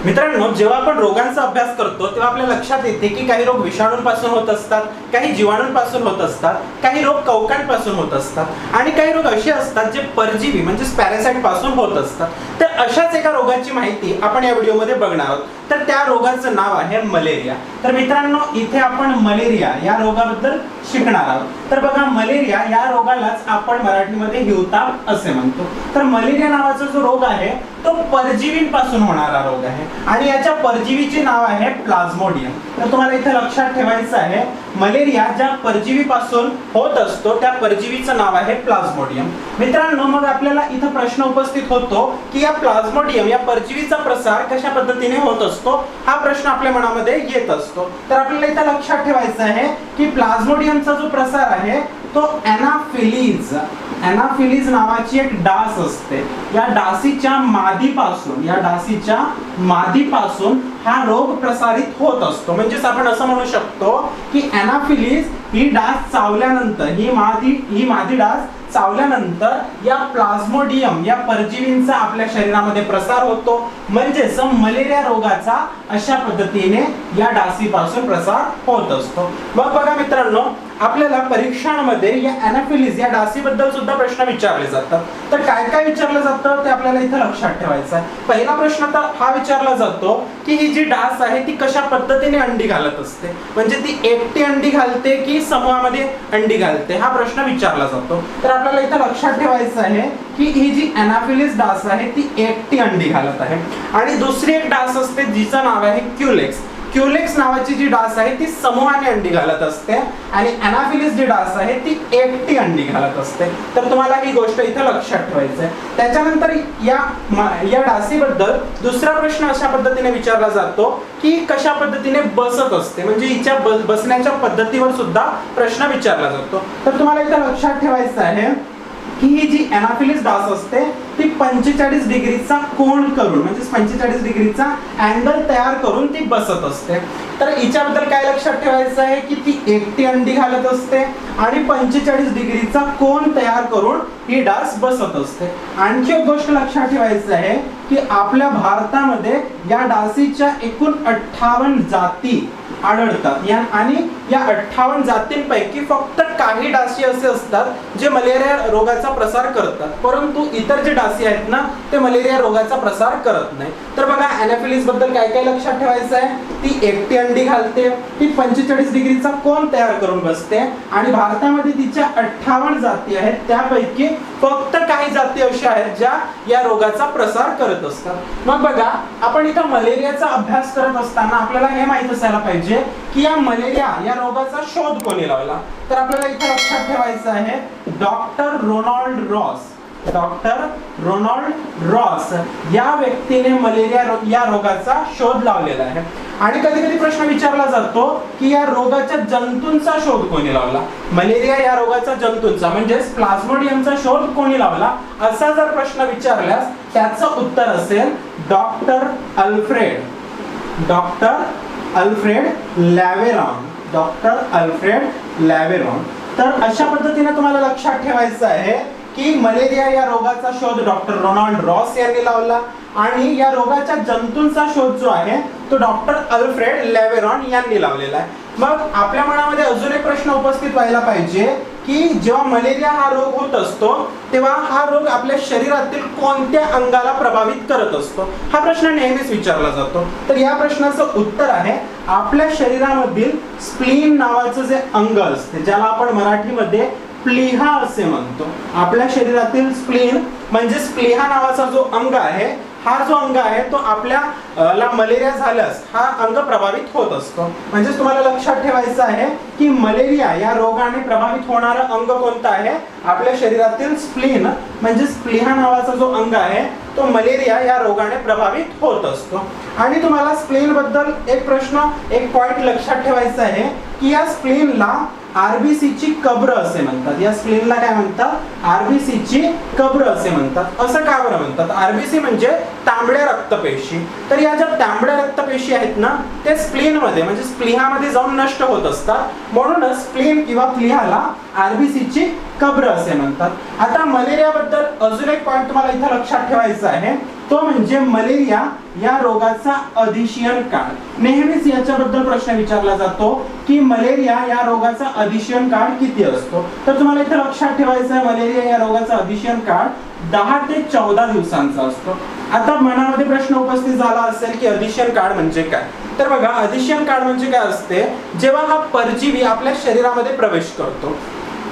मित्रांनो, जेव्हा आपण रोगांचा अभ्यास करतो तेव्हा आपल्या लक्षात येते की काही रोग विषाणूंपासून होत असतात, काही जीवाणूंपासून होत असतात, काही रोग कवकांपासून होत असतात आणि काही रोग असे असतात जे परजीवी म्हणजे पॅरासाइट पासून होत असतात. तर अशाच एका रोगाची माहिती आपण या व्हिडिओमध्ये बघणार आहोत. तर त्या रोगाचं नाव आहे मलेरिया. तर मित्रांनो, इथे आपण मलेरिया या रोगाबद्दल शिकणार आहोत. तर बघा, मलेरिया या रोगालाच आपण मराठीमध्ये हिवताप असे म्हणतो. तर मलेरिया नावाचा जो रोग आहे तो परजीवींपासून होणारा रोग आहे आणि याच्या परजीवीचे नाव आहे प्लाझ्मोडियम. तर तुम्हाला इथे लक्षात ठेवायचं आहे, मलेरिया ज्या परजीवीपासून होत असतो त्या परजीवीचं नाव आहे प्लाझ्मोडियम. मित्रांनो, मग आपल्याला इथं प्रश्न उपस्थित होतो की या प्लाझ्मोडियम या परजीवीचा प्रसार कशा पद्धतीने होत असतो, हा प्रश्न आपल्या मनामध्ये येत असतो. तर आपल्याला इथं लक्षात ठेवायचं आहे की प्लाझ्मोडियमचा जो प्रसार आहे तो एनाफिलीज नावाची एक डास असते. या डासीच्या मादीपासून हा रोग प्रसारित होत असतो. म्हणजेच आपण असं म्हणू शकतो की एनाफिलीज ही डास चावल्यानंतर ही मादी डास चावल्यानंतर या प्लाझ्मोडियम या परजीवींचा आपल्या शरीरामध्ये प्रसार होतो. म्हणजेच मलेरिया रोगाचा अशा पद्धतीने या डासीपासून प्रसार होत असतो. मग बघा मित्रांनो, आपल्याला परीक्षांमध्ये या एनाफिलीज या डासीबद्दल सुद्धा प्रश्न विचारले जातात. तर काय काय विचारलं जातं ते आपल्याला इथे लक्षात ठेवायचं आहे. पहिला प्रश्न तर हा विचारला जातो की ही जी डास आहे ती कशा पद्धतीने अंडी घालत असते, म्हणजे ती एकटी अंडी घालते की समूहामध्ये अंडी घालते, हा प्रश्न विचारला जातो. तर आपल्याला इथे लक्षात ठेवायचं आहे की ही जी एनाफिलीज डास आहे ती एकटी अंडी घालत आहे. आणि दुसरी एक डास असते जिचं नाव आहे क्युलेक्स नावाची जी डास आहे ती समूहाने अंडी घालत असते आणि एनाफिलीज जी डास आहे ती एकटी अंडी घालत असते. तर तुम्हाला ही गोष्ट इथे लक्षात ठेवायची आहे. त्याच्यानंतर या डासीबद्दल दुसरा प्रश्न अशा पद्धतीने विचारला जातो की कशा पद्धतीने बसत असते, म्हणजे हिच्या बसण्याच्या पद्धतीवर सुद्धा प्रश्न विचारला जातो. तर तुम्हाला इथे लक्षात ठेवायचं आहे की ही जी एनाफिलीज डास असते ती 45 डिग्रीचा कोन करून, म्हणजे 45 डिग्रीचा अँगल तयार करून ती बसत असते. तर हिच्याबद्दल काय लक्षात ठेवायचं आहे की ती एकटी अंडी घालत असते आणि 45 डिग्रीचा कोन तयार करून ही डास बसत असते. आणखी एक गोष्ट लक्षात ठेवायचं आहे की आपल्या भारतामध्ये या डासीच्या एकूण 58 जाती आढळतात आणि या 58 जातींपैकी फक्त काही डासी असे असतात जे मलेरिया रोगाचा प्रसार करतात, परंतु इतर जे डासी आहेत ना ते मलेरिया रोगाचा प्रसार करत नाही. तर बघा, एनाफिलीज बद्दल काय काय लक्षात ठेवायचं आहे, ती एकटी अंडी घालते, ती 45 डिग्रीचा कोन तयार करून बसते आणि भारतामध्ये तिच्या 58 जाती आहेत, त्यापैकी फक्त काही जाती अशा आहेत ज्या या रोगाचा प्रसार करत असतात. मग बघा, आपण इथं मलेरियाचा अभ्यास करत असताना आपल्याला हे माहित असायला पाहिजे की या मलेरिया या रोगाचा शोध कोणी लावला. तर आपल्याला इथे लक्षात ठेवायचं आहे, डॉक्टर रोनाल्ड रॉस या व्यक्तीने मलेरिया या रोगाचा शोध लावलेला आहे. आणि कधी कधी प्रश्न विचारला जातो की या रोगाच्या जंतूंचा शोध कोणी लावला. मलेरिया या रोगाचा जंतूंचा म्हणजेच प्लाझ्मोडियमचा शोध कोणी लावला, असा जर प्रश्न विचारल्यास त्याचं उत्तर असेल डॉक्टर अल्फ्रेड लॅवेरॉन. तर अशा पद्धतीने तुम्हाला लक्षात ठेवायचं आहे की मलेरिया या रोगाचा शोध डॉक्टर रोनाल्ड रॉस यांनी लावला आणि या रोगाच्या जंतूंचा शोध जो आहे तो डॉक्टर अल्फ्रेड लॅवेरॉन यांनी लावलेला आहे. मग आपल्या मनामध्ये अजून एक प्रश्न उपस्थित व्हायला पाहिजे की जेव्हा मलेरिया हा रोग होत असतो तेव्हा हा रोग आपल्या शरीरातील कोणत्या अंगाला प्रभावित करत असतो, हा प्रश्न नेहमीच विचारला जातो. तर या प्रश्नाचं उत्तर आहे, आपल्या शरीरामधील स्प्लीन नावाचं जे अंग असते, ज्याला आपण मराठीमध्ये प्लीहा असे म्हणतो, आपल्या शरीरातील स्प्लीन म्हणजे प्लीहा नावाचा जो अंग आहे, हा जो अंग आहे तो आपल्याला मलेरिया झाल्यास हा अंग प्रभावित होत असतो. म्हणजे तुम्हाला लक्षात ठेवायचं आहे की मलेरिया या रोगाने प्रभावित होणारं अंग कोणतं आहे, आपल्या शरीरातील स्प्लीन म्हणजे प्लीहा नावाचा जो अंग आहे तो मलेरिया या रोगाने प्रभावित होत असतो. आणि तुम्हाला स्प्लीन बद्दल एक पॉइंट लक्षात ठेवायचा आहे की या स्प्लीनला आरबीसी ची कब्र असे म्हणतात. या स्प्लीनला काय म्हणतात, आरबीसी ची कब्र असे म्हणतात. असं का बरं म्हणतात, आरबीसी म्हणजे तांबड्या रक्तपेशी. तर या ज्या तांबड्या रक्तपेशी आहेत ना ते स्प्लीन मध्ये म्हणजे स्प्लीहामध्ये जाऊन नष्ट होत असतात, म्हणूनच स्प्लीन किंवा प्लीहाला आरबीसी ची कब्र असे म्हणतात. आता मलेरिया बद्दल अजून एक पॉइंट तुम्हाला इथे लक्षात ठेवायचा आहे, तो म्हणजे मलेरिया या रोगाचा अधिशयन काळ. नेहमीच याच्याबद्दल प्रश्न विचारला जातो की मलेरिया या रोगाचा अधिशयन काळ किती असतो. तर तुम्हाला इथे लक्षात ठेवायचं आहे मलेरिया या रोगाचा अधिशयन काळ 10 ते 14 दिवसांचा असतो. आता मनामध्ये प्रश्न उपस्थित झाला असेल की अधिशयन काळ म्हणजे काय. तर बघा अधिशयन काळ म्हणजे काय असते, जेव्हा हा परजीवी आपल्या शरीरामध्ये प्रवेश करतो,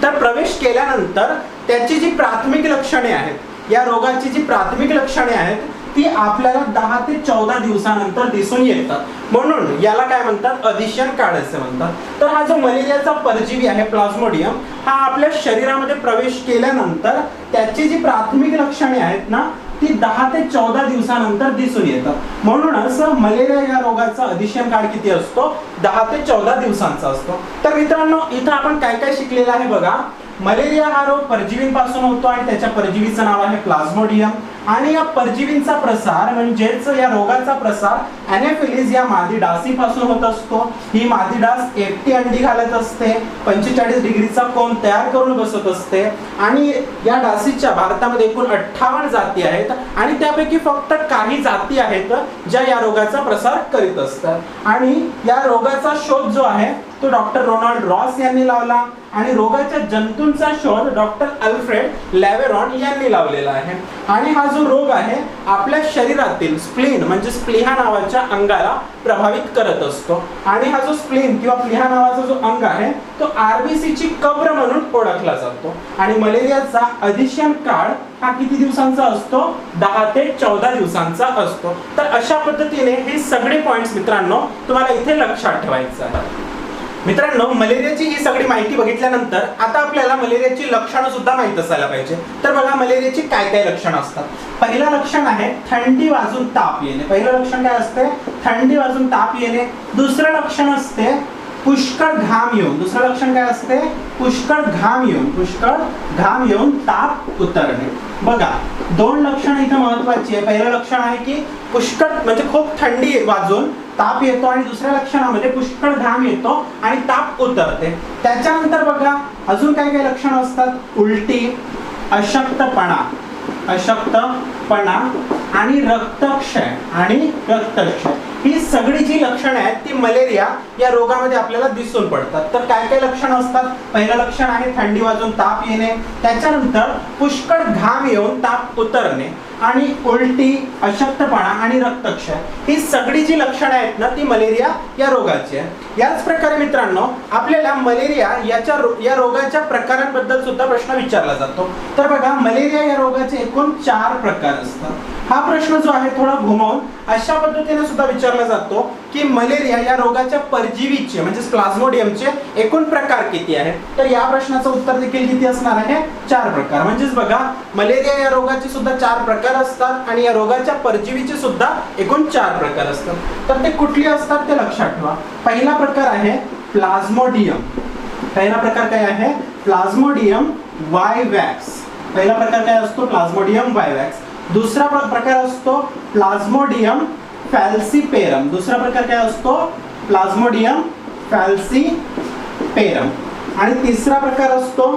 तर प्रवेश केल्यानंतर त्याची जी प्राथमिक लक्षणे आहेत, या रोगाची जी प्राथमिक लक्षणे आहेत ती आपल्याला 10 ते 14 दिवसानंतर दिसून येतात. म्हणून याला काय म्हणतात, अधिशयन काळ असे म्हणतात. तर हा जो मलेरियाचा परजीवी आहे प्लाझ्मोडियम, हा आपल्या शरीरामध्ये प्रवेश केल्यानंतर त्याची जी प्राथमिक लक्षणे आहेत ना ती 10 ते 14 दिवसानंतर दिसून येतात. म्हणूनच मलेरिया या रोगाचा अधिशयन काळ किती असतो, 10 ते 14 दिवसांचा असतो. तर मित्रांनो इथं आपण काय काय शिकलेलं आहे बघा. मलेरिया हा रोग परजीवींपासून होतो आणि त्याच्या परजीवीचं नाव आहे प्लाझ्मोडियम. आणि या परजीवींचा प्रसार म्हणजेच या रोगाचा प्रसार एनाफिलीज या मादी डासीपासून होत असतो. ही मादी डास एकटी अंडी घालत असते, 45 डिग्रीचा कोन तयार करून बसत असते. आणि या डासीच्या भारतामध्ये एकूण 58 जाती आहेत आणि त्यापैकी फक्त काही जाती आहेत ज्या या रोगाचा प्रसार करीत असतात. आणि या रोगाचा शोध जो आहे तो डॉक्टर रोनाल्ड रॉस यांनी लावला आणि रोगाच्या जंतूंचा शोध डॉक्टर अल्फ्रेड लेवेरॉन यांनी लावलेला आहे. आणि हा जो रोग आहे आपल्या शरीरातील स्प्लीन म्हणजे स्प्लिहा नावाच्या अंगाला प्रभावित करत असतो. आणि हा जो स्प्लीन किंवा प्लिहा नावाचा जो अंग आहे तो आरबीसी ची कब्र म्हणून ओळखला जातो. आणि मलेरियाचा अधिशयन काळ हा किती दिवसांचा असतो, 10 ते 14 दिवसांचा असतो. तर अशा पद्धतीने हे सगळे पॉइंट्स मित्रांनो तुम्हाला इथे लक्षात ठेवायचं आहे. मित्रांनो मलेरियाची ही सगळी माहिती बघितल्यानंतर आता आपल्याला मलेरियाची लक्षणं सुद्धा माहित असायला पाहिजे. तर बघा मलेरियाची काय काय लक्षणं असतात. पहिलं लक्षण आहे थंडी वाजून ताप येणे. पहिलं लक्षण काय असते, थंडी वाजून ताप येणे. दुसरं लक्षण असते पुष्कळ घाम येऊन. दुसरं लक्षण काय असते, पुष्कळ घाम येऊन ताप उतरणे. बघा दोन लक्षणं इथे महत्वाची आहे. पहिलं लक्षण आहे की पुष्कळ म्हणजे खूप थंडी वाजून ताप येतो आणि दुसऱ्या लक्षणामध्ये पुष्कळ घाम येतो आणि ताप उतरते. त्याच्यानंतर बघा अजून काय काय लक्षणं असतात, उलटी, अशक्तपणा आणि रक्तक्षय ही सगळी जी लक्षणं आहेत ती मलेरिया या रोगामध्ये आपल्याला दिसून पडतात. तर काय काय लक्षणं असतात, पहिलं लक्षण आहे थंडी वाजून ताप येणे, त्याच्यानंतर पुष्कळ घाम येऊन ताप उतरणे आणि उलटी, अशक्तपणा आणि रक्तक्षय ही सगळी जी लक्षणं आहेत ना ती मलेरिया या रोगाची आहे. याच प्रकारे मित्रांनो आपल्याला मलेरिया या रोगाच्या प्रकारांबद्दल सुद्धा प्रश्न विचारला जातो. तर बघा मलेरिया या रोगाचे एकूण 4 प्रकार असतात. हा प्रश्न जो आहे थोडा घुमवून अशा पद्धतीने सुद्धा विचारला जातो की मलेरिया या रोगाच्या परजीवीचे म्हणजे प्लाझ्मोडियमचे एकूण प्रकार किती आहेत. तर या प्रश्नाचं उत्तर देखील किती असणार आहे, 4 प्रकार. म्हणजेच बघा मलेरिया या रोगाचे सुद्धा 4 प्रकार असतात आणि या रोगाच्या परजीवीचे सुद्धा एकूण 4 प्रकार असतात. तर ते कुठले असतात ते लक्षात ठेवा. पहिला प्रकार आहे प्लाझ्मोडियम. पहिला प्रकार काय आहे, प्लाझ्मोडियम वायवॅक्स. पहिला प्रकार काय असतो, प्लाझ्मोडियम वायवॅक्स. दुसरा प्रकार असतो प्लाझ्मोडियम फॅल्सीपेरम. दुसरा प्रकार काय असतो, प्लाझ्मोडियम फॅल्सीपेरम. आणि तिसरा प्रकार असतो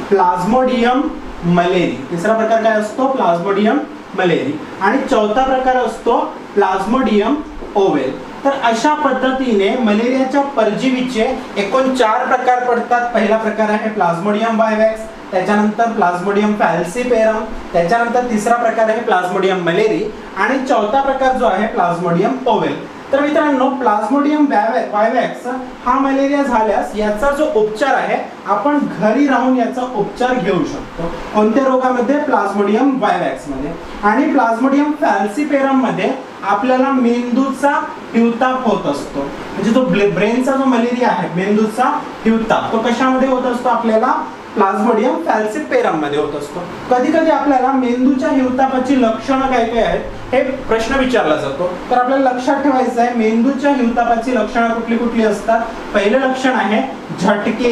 प्लाझ्मोडियम मलेरी. तिसरा प्रकार काय असतो, प्लाझ्मोडियम मलेरी. आणि चौथा प्रकार असतो प्लाझ्मोडियम ओवेल. तर अशा पद्धतीने मलेरियाच्या परजीवीचे एकूण 4 प्रकार पडतात. पहिला प्रकार आहे प्लाझ्मोडियम वायवॅक्स, त्याच्यानंतर प्लाझ्मोडियम फॅल्सीपेरम, त्याच्यानंतर तिसरा प्रकार आहे प्लाझ्मोडियम मलेरी आणि चौथा प्रकार जो आहे प्लाझ्मोडियम ओवेल. तर मित्रांनो प्लाझ्मोडियम वायवॅक्स हा मलेरिया झाल्यास याचा जो उपचार आहे आपण घरी राहून याचा उपचार घेऊ शकतो. कोणत्या रोगामध्ये, प्लाझ्मोडियम वायवॅक्स मध्ये. आणि प्लाझ्मोडियम फॅल्सीपेरम मध्ये आपल्याला मेंदूचा हिवताप होत असतो. म्हणजे जो ब्रेनचा जो मलेरिया आहे मेंदूचा हिवताप तो कशामध्ये होत असतो, आपल्याला प्लाझ्मोडियम फॅल्सीपेरम मध्ये होत असतो. कधी कधी आपल्याला मेंदूच्या हिवतापाची लक्षणं काय काय आहेत हे प्रश्न विचारला जातो. तर आपल्याला लक्षात ठेवायचं आहे मेंदूच्या हिवतापाची लक्षणं कुठली कुठली असतात. पहिलं लक्षण आहे झटके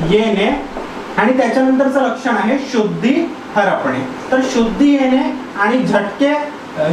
येणे आणि त्याच्यानंतरचं लक्षण आहे शुद्धी हरपणे. तर शुद्धी येणे आणि झटके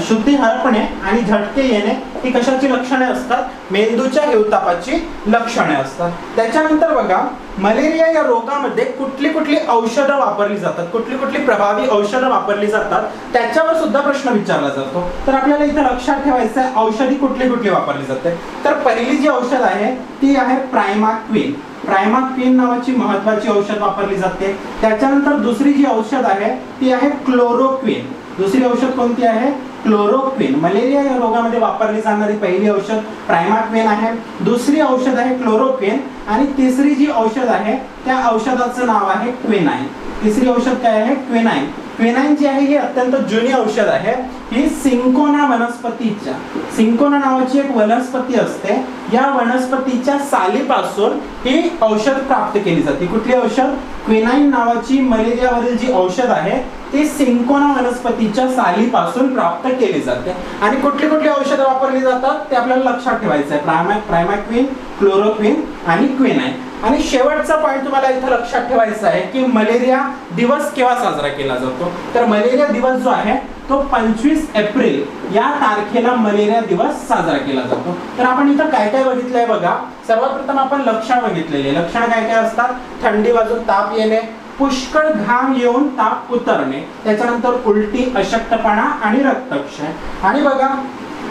शुद्धी हरपणे आणि झटके येणे ही कशाची लक्षणे असतात? मेंदूच्या हिवतापाची लक्षणे असतात. त्याच्यानंतर बघा, मलेरिया या रोगामध्ये कुठली कुठली औषधं वापरली जातात, कुठली कुठली प्रभावी औषधं वापरली जातात, त्याच्यावर सुद्धा प्रश्न विचारला जातो. तर आपल्याला इथे लक्षात ठेवायचं आहे औषधी कुठली कुठली वापरली जाते. तर पहिली जी औषध आहे ती आहे प्रायमाक्विन. प्रायमाक्विन नावाची महत्वाची औषध वापरली जाते. त्याच्यानंतर दुसरी जी औषध आहे ती आहे क्लोरोक्विन. दुसरी औषध कोणती आहे? क्लोरोक्विन. मलेरिया या रोगामध्ये वापरली जाणारी पहिली औषध प्रायमाक्विन आहे. दुसरी औषध आहे क्लोरोक्विन आणि तिसरी जी औषध आहे त्या औषधाचं नाव आहे क्विनाइन. तिसरी औषध काय आहे? क्विनाइन. क्विनाइन जी आहे ही अत्यंत जुनी औषध आहे. ही सिंकोना वनस्पतीच्या, सिंकोना नावाची एक वनस्पती असते, या वनस्पतीच्या सालीपासून ही औषध प्राप्त केली जाते. कुठली औषध? क्विनाइन नावाची मलेरियावरील जी औषध आहे ती सिंकोना वनस्पतीच्या सालीपासून प्राप्त केली जाते. आणि कुठली कुठली औषधं वापरली जातात ते आपल्याला लक्षात ठेवायचं आहे. प्रायमाक्विन, क्लोरोक्विन आणि क्विनाइन. आणि शेवटचा पॉईंट तुम्हाला इथे लक्षात ठेवायचा आहे की मलेरिया दिवस केव्हा साजरा केला जातो. तर मलेरिया दिवस जो आहे तो 25 एप्रिल या तारखेला मलेरिया दिवस साजरा केला जातो. तर आपण इथं काय काय बघितलंय बघा. सर्वात प्रथम आपण लक्षण बघितलेले. लक्षण काय काय असतात? थंडी वाजून ताप येणे, पुष्कळ घाम येऊन ताप उतरणे, त्याच्यानंतर उलटी, अशक्तपणा आणि रक्तक्षय. आणि बघा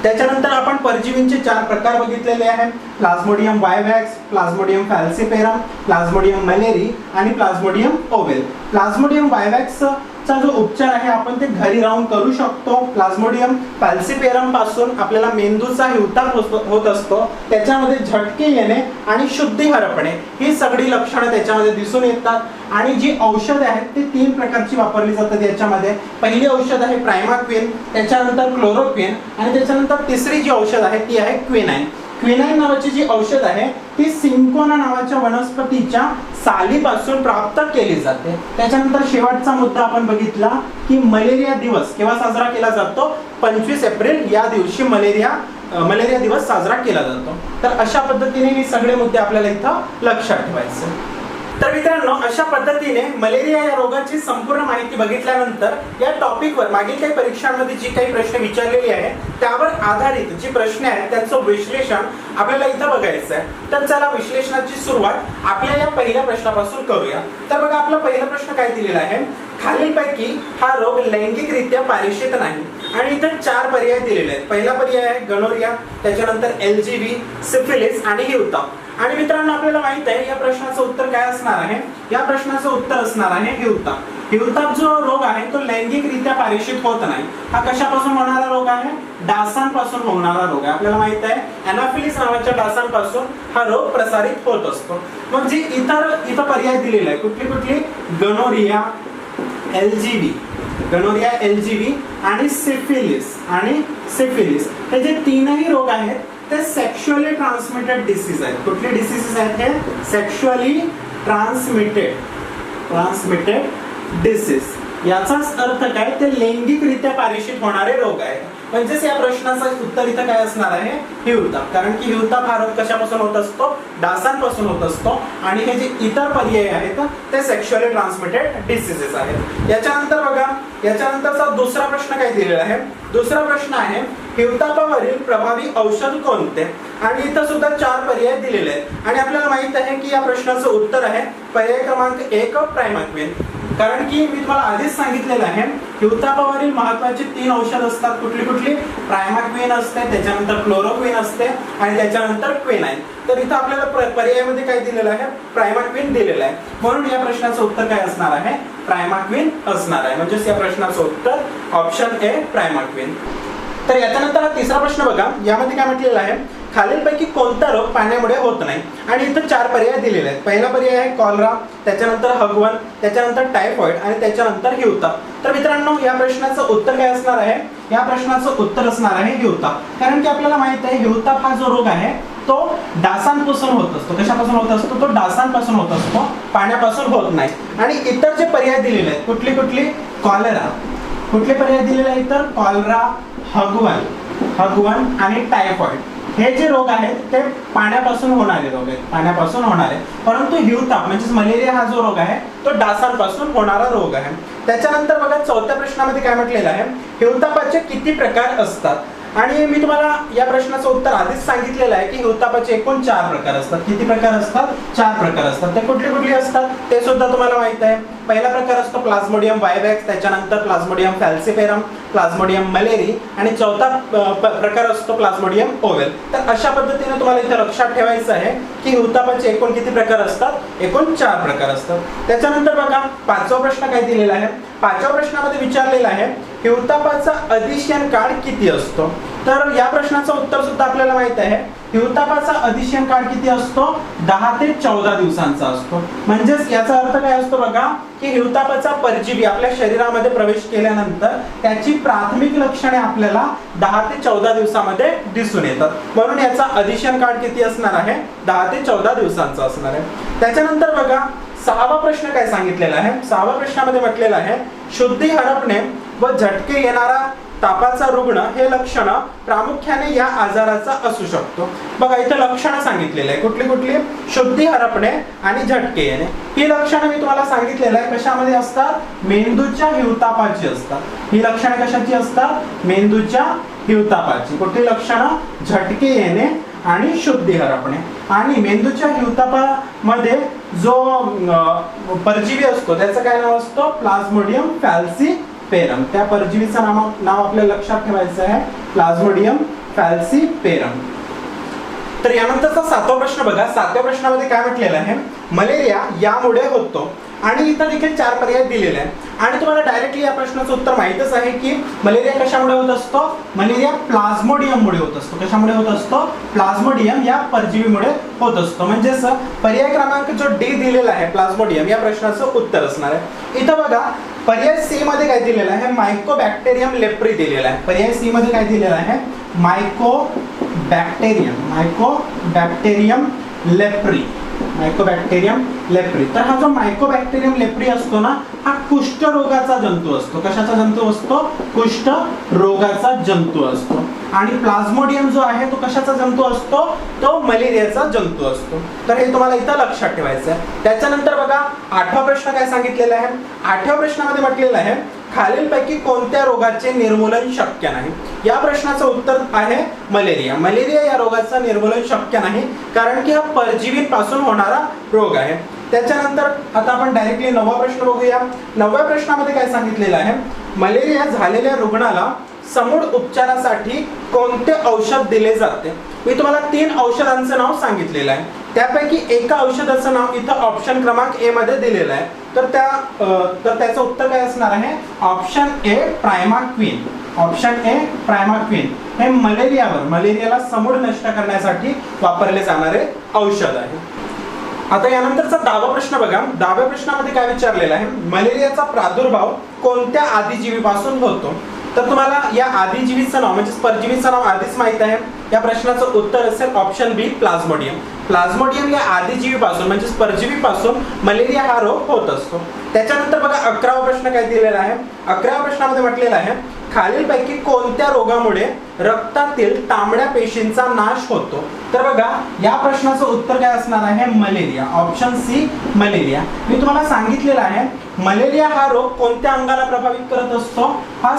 त्याच्यानंतर आपण परजीवींचे 4 प्रकार बघितलेले आहेत. प्लाझ्मोडियम वायवॅक्स, प्लाझ्मोडियम फॅल्सिपेरम, प्लाझ्मोडियम मलेरी आणि प्लाझ्मोडियम ओवेल. प्लाझ्मोडियम वायवॅक्स चा जो उपचार आहे आपण ते घरी राहून करू शकतो. प्लाझ्मोडियम फॅल्सिपेरम पासून आपल्याला मेंदूचा हिवताप होत असतो, त्याच्यामध्ये झटके येणे आणि शुद्धी हरपणे ही सगळी लक्षणं त्याच्यामध्ये दिसून येतात. आणि जी औषधे आहेत ती 3 प्रकारची वापरली जातात याच्यामध्ये. पहिली औषध आहे प्रायमाक्विन, त्याच्यानंतर क्लोरोक्विन आणि त्याच्यानंतर तिसरी जी औषध आहे ती आहे क्विनाइन. क्विनाइन नावाची जी औषध आहे ती सिंकोना नावाच्या वनस्पतीच्या सालीपासून प्राप्त केली जाते. त्याच्यानंतर शेवटचा मुद्दा आपण बघितला की मलेरिया दिवस केव्हा साजरा केला जातो? 25 एप्रिल या दिवशी मलेरिया दिवस साजरा केला जातो. तर अशा पद्धतीने हे सगळे मुद्दे आपल्याला इथं लक्षात ठेवायचे. तर मित्रांनो, अशा पद्धतीने मलेरिया या रोगाची संपूर्ण माहिती बघितल्यानंतर या टॉपिकवर मागील काही परीक्षांमध्ये जी काही प्रश्न विचारलेली आहे त्यावर आधारित जी प्रश्न आहेत त्यांचं विश्लेषण आपल्याला इथं बघायचं आहे. तर चला विश्लेषणाची सुरुवात आपल्या या पहिल्या प्रश्नापासून करूया. तर बघा आपला पहिला प्रश्न काय दिलेला आहे? खालीलपैकी हा रोग लैंगिकरित्या पारिषित नाही. आणि इथे 4 पर्याय दिलेले आहेत. पहिला पर्याय आहे गनोरिया, त्याच्यानंतर LGV, सिफिलिस आणि हिवताप. आणि मित्रांनो आपल्याला माहित आहे या प्रश्नाचं उत्तर काय असणार आहे? या प्रश्नाचं उत्तर असणार आहे हिवताप. हिवताप जो रोग आहे तो लैंगिकरित्या पारिषित होत नाही. हा कशापासून होणारा रोग आहे? डासांपासून होणारा रोग आहे. आपल्याला माहित आहे एनाफिलिस नावाच्या डासांपासून हा रोग प्रसारित होत असतो. मग जी इतर पर्याय दिलेले आहे कुठली? गनोरिया, LGV आणि सिफिलिस हे जे 3ही रोग आहेत ते सेक्शुअली ट्रान्समिटेड डिसीज आहेत. कुठले डिसीजेस आहेत हे? Sexually transmitted disease. याचाच अर्थ काय? ते लैंगिकरित्या पारिषित होणारे रोग आहेत. म्हणजेच या प्रश्नाचं उत्तर इथं काय असणार आहे? हिवताप. कारण की हिवताप हा रोग कशापासून होत असतो? डासांपासून होत असतो. आणि हे जे इतर पर्याय आहेत ते सेक्शुअली ट्रान्समिटेड डिसीजेस आहेत. याच्यानंतर बघा, याच्यानंतरचा दुसरा प्रश्न काय दिलेला आहे? दुसरा प्रश्न आहे हिवतापावरील प्रभावी औषध कोणते? आणि इथं सुद्धा 4 पर्याय दिलेले आहेत. आणि आपल्याला माहित आहे की या प्रश्नाचं उत्तर आहे पर्याय क्रमांक 1 प्रायमाक्विन. कारण की मी तुम्हाला आधीच सांगितलेलं आहे हिवतापावरील महत्त्वाची 3 औषध असतात. कुठली? प्रायमाक्विन असते, त्याच्यानंतर क्लोरोक्विन असते आणि त्याच्यानंतर क्विनाइन. तर इथं आपल्याला पर्यायामध्ये काय दिलेलं आहे? प्रायमाक्विन दिलेलं आहे. म्हणून या प्रश्नाचं उत्तर काय असणार आहे? प्रायमाक्विन असणार आहे. म्हणजेच या प्रश्नाचं उत्तर ऑप्शन ए प्रायमाक्विन. तर याच्यानंतर हा तिसरा प्रश्न बघा. यामध्ये काय म्हटलेलं आहे? खालीलपैकी कोणता रोग पाण्यामुळे होत नाही? आणि इथं 4 पर्याय दिलेले आहेत. पहिला पर्याय आहे कॉलरा, त्याच्यानंतर हगवण, त्याच्यानंतर टायफॉइड आणि त्याच्यानंतर हिवताप. तर मित्रांनो या प्रश्नाचं उत्तर काय असणार आहे? या प्रश्नाचं उत्तर असणार आहे हिवताप. कारण की आपल्याला माहित आहे हिवताप हा जो रोग आहे तो डासांपासून होत असतो. कशापासून होत असतो? तो डासांपासून होत असतो, पाण्यापासून होत नाही. आणि इतर जे पर्याय दिलेले आहेत कुठली? कॉलरा. कुठले पर्याय दिलेले आहेत? तर कॉलरा, हगवण, हगवण आणि टायफॉइड हे जे रोग आहेत ते पाण्यापासून होणारे रोग आहेत, पाण्यापासून होणारे. परंतु हिवताप म्हणजे मलेरिया हा जो रोग आहे तो डासांपासून होणारा रोग आहे. त्याच्यानंतर बघा चौथ्या प्रश्नामध्ये काय म्हटलेलं आहे, हिवतापाचे किती प्रकार असतात. आणि मी तुम्हाला या प्रश्नाचं उत्तर आधीच सांगितलेलं आहे की हिवतापाचे एकूण 4 प्रकार असतात. किती प्रकार असतात? 4 प्रकार असतात. ते कुठले कुठले असतात ते सुद्धा तुम्हाला माहित आहे. पहिला प्रकार असतो प्लाझ्मोडियम वायवॅक्स, त्याच्यानंतर प्लाझ्मोडियम फॅल्सिफेरम, प्लाझ्मोडियम मलेरी आणि चौथा प्रकार असतो प्लाझ्मोडियम ओवेल. तर अशा पद्धतीने तुम्हाला इथे लक्षात ठेवायचं आहे की हिवतापाचे एकूण किती प्रकार असतात? एकूण 4 प्रकार असतात. त्याच्यानंतर बघा 5वा प्रश्न काय दिलेला आहे. 5व्या प्रश्नामध्ये विचारलेला आहे हिवतापाचा अधिशयन काळ किती असतो. तर या प्रश्नाचं उत्तर सुद्धा आपल्याला माहित आहे. हिवतापाचा अधिशयन काळ किती असतो? 10 ते 14 दिवसांचा असतो. म्हणजेच याचा अर्थ काय असतो बघा की हिवतापाचा परजीवी आपल्या शरीरामध्ये प्रवेश केल्यानंतर त्याची प्राथमिक लक्षणे आपल्याला 10 ते 14 दिवसामध्ये दिसून येतात. म्हणून याचा अधिशयन काळ किती असणार आहे? 10 ते 14 दिवसांचा असणार आहे. त्याच्यानंतर बघा 6वा प्रश्न काय सांगितलेला आहे. 6व्या प्रश्नामध्ये म्हटलेलं आहे शुद्धी हरपणे व झटके येणारा तापाचा रुग्ण हे लक्षण प्रामुख्याने या आजाराचा असू शकतो. बघा इथे लक्षणं सांगितलेली आहे. कुठली कुठली? शुद्धी हरपणे आणि झटके येणे. ही लक्षणं मी तुम्हाला सांगितलेलं आहे कशामध्ये असतात? मेंदूच्या हिवतापाची असतात. ही लक्षणं कशाची असतात? मेंदूच्या हिवतापाची. कुठली लक्षणं? झटके येणे आणि शुद्धी हरपणे. आणि मेंदूच्या हिवतापामध्ये जो परजीवी असतो त्याचं काय नाव असतो? प्लाझ्मोडियम फॅल्सिपेरम. त्या परजीवीचं नाव आपल्याला लक्षात ठेवायचं आहे, प्लाझ्मोडियम फॅल्सिपेरम. तर यानंतरचा 7वा प्रश्न बघा. 7व्या प्रश्नामध्ये काय म्हटलेलं आहे, मलेरिया यामुळे होतो. आणि इथं देखील 4 पर्याय दिलेले आहेत. आणि तुम्हाला डायरेक्टली या प्रश्नाचं उत्तर माहितच आहे की मलेरिया कशामुळे होत असतो? मलेरिया प्लाझ्मोडियम मुळे होत असतो. कशामुळे होत असतो? प्लाझ्मोडियम या परजीवीमुळे होत असतो. म्हणजेच पर्याय क्रमांक जो डी दिलेला आहे प्लाझ्मोडियम या प्रश्नाचं उत्तर असणार आहे. इथं बघा पर्याय सी मध्ये काय दिलेलं आहे? मायकोबॅक्टेरियम लेप्री दिलेला आहे. पर्याय सी मध्ये काय दिलेलं आहे? Mycobacterium leprae. Mycobacterium leprae. तर हा जो मायकोबॅक्टेरियम लेप्री असतो ना हा कुष्ठ रोगाचा जंतू असतो. कशाचा जंतू असतो? कुष्ठ रोगाचा जंतू असतो. आणि प्लाझ्मोडियम जो आहे तो कशाचा जंतू असतो? तो मलेरियाचा जंतू असतो. तर हे तुम्हाला इथं लक्षात ठेवायचं आहे. त्याच्यानंतर बघा 8वा प्रश्न काय सांगितलेला आहे. 8व्या प्रश्नामध्ये म्हटलेलं आहे खालीलपैकी कोणत्या रोगाचे निर्मूलन शक्य नाही. या प्रश्नाचं उत्तर आहे मलेरिया. मलेरिया या रोगाचं निर्मूलन शक्य नाही कारण की हा परजीवींपासून होणारा रोग आहे. त्याच्यानंतर आता आपण डायरेक्टली 9वा प्रश्न बघूया. 9व्या प्रश्नामध्ये काय सांगितलेलं आहे, मलेरिया झालेल्या रुग्णाला समूळ उपचारासाठी कोणते औषध दिले जाते. मी तुम्हाला 3 औषधांचं नाव सांगितलेलं आहे. त्यापैकी एका औषधाचं नाव इथं ऑप्शन क्रमांक ए मध्ये दिलेलं आहे. तर त्याचं उत्तर काय असणार आहे? Option A प्रायमाक्विन. ऑप्शन ए प्रायमाक्विन हे मलेरियाला समूळ नष्ट करण्यासाठी वापरले जाणारे औषध आहे. आता यानंतरचा 10वा प्रश्न बघा. 10व्या प्रश्नामध्ये काय विचारलेलं आहे, मलेरियाचा प्रादुर्भाव कोणत्या आदिजीवीपासून होतो. तर तुम्हाला या आदिजीवीचं नाव म्हणजे परजीवीचं नाव आधीच माहित आहे. या प्रश्नाचं उत्तर असेल ऑप्शन बी प्लाझ्मोडियम. प्लाझ्मोडियम या आदिजीवीपासून म्हणजे परजीवीपासून मलेरिया हा रोग होत असतो. त्याच्यानंतर बघा 11वा प्रश्न काय दिलेला आहे. 11व्या प्रश्नामध्ये म्हटलेलं आहे खालीलपैकी कोणत्या रोगामुळे रक्तातील तांबड्या पेशींचा नाश होतो. तर बघा या प्रश्नाचं उत्तर काय असणार आहे? मलेरिया. Option C malaria. मी तुम्हाला सांगितलेलं आहे मलेरिया हा रोग कोणत्या अंगाला प्रभावित करत असतो? हा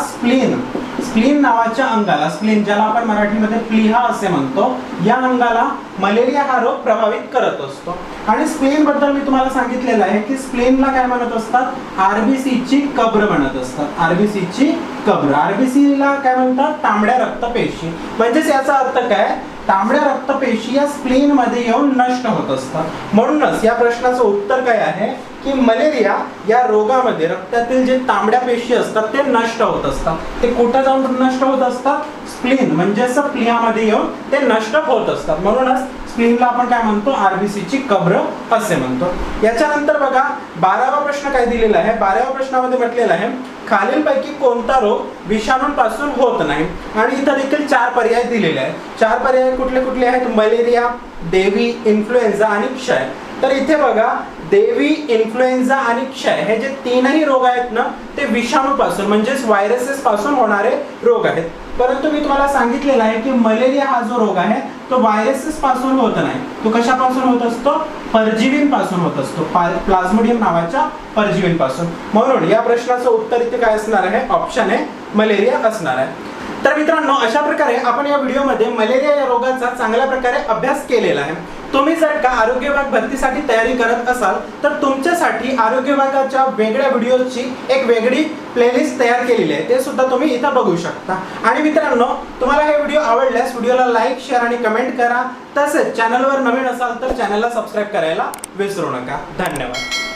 स्प्लीन नावाच्या अंगाला, स्प्लीन ज्याला आपण मराठीमध्ये प्लीहा असे म्हणतो, या अंगाला मलेरिया हा रोग प्रभावित करत असतो. आणि स्प्लीन बद्दल मी तुम्हाला सांगितलेलं आहे की स्प्लीनला काय म्हणत असतात? आरबीसी ची कब्र म्हणत असतात. आरबीसी ची कब्र. आरबीसी ला काय म्हणतात? तांबड्या रक्तपेशी. म्हणजेच याचा अर्थ काय? तांबड्या रक्तपेशी या स्प्लीन मध्ये येऊन नष्ट होत असतात. म्हणूनच या प्रश्नाचं उत्तर काय आहे की मलेरिया या रोगामध्ये रक्तातील जे तांबड्या पेशी असतात ते नष्ट होत असतात. ते कुठे जाऊन नष्ट होत असतात? स्प्लीन म्हणजेच प्लीहामध्ये येऊन ते नष्ट होत असतात. म्हणूनच स्प्लीनला आपण काय म्हणतो? आरबीसी ची कब्र असे म्हणतो. याच्यानंतर बघा 12वा प्रश्न काय दिलेला आहे. 12व्या प्रश्नामध्ये म्हटलेलं आहे खालीलपैकी कोणता रोग विषाणूंपासून होत नाही. आणि इथं देखील 4 पर्याय दिलेले आहेत. 4 पर्याय कुठले कुठले आहेत? मलेरिया, देवी, इन्फ्लुएन्झा आणि क्षय. तर इथे बघा देवी, इन्फ्लुएन्झा आणि क्षय हे जे 3ही रोग आहेत ना ते विषाणूपासून म्हणजेच व्हायरसेस पासून होणारे रोग आहेत. परंतु मी तुम्हाला सांगितलेलं आहे की मलेरिया हा जो रोग आहे तो व्हायरसेस पासून होत नाही, तो कशापासून होत असतो? परजीवींपासून होत असतो, प्लाझ्मोडियम नावाच्या परजीवींपासून. म्हणून या प्रश्नाचं उत्तर इथे काय असणार आहे? ऑप्शन आहे मलेरिया असणार आहे. तर मित्रांनो, अशा प्रकारे आपण या व्हिडिओमध्ये मलेरिया या रोगाचा चांगल्या प्रकारे अभ्यास केलेला आहे. तुम्ही जर का आरोग्य विभाग भरतीसाठी तयारी करत असाल तर तुमच्यासाठी आरोग्य विभागाच्या वेगळ्या व्हिडिओची एक वेगळी प्लेलिस्ट तयार केलेली आहे, ते सुद्धा तुम्ही इथं बघू शकता. आणि मित्रांनो, तुम्हाला हे व्हिडिओ आवडल्यास व्हिडिओला लाईक, शेअर आणि कमेंट करा. तसेच चॅनलवर नवीन असाल तर चॅनलला सबस्क्राईब करायला विसरू नका. धन्यवाद.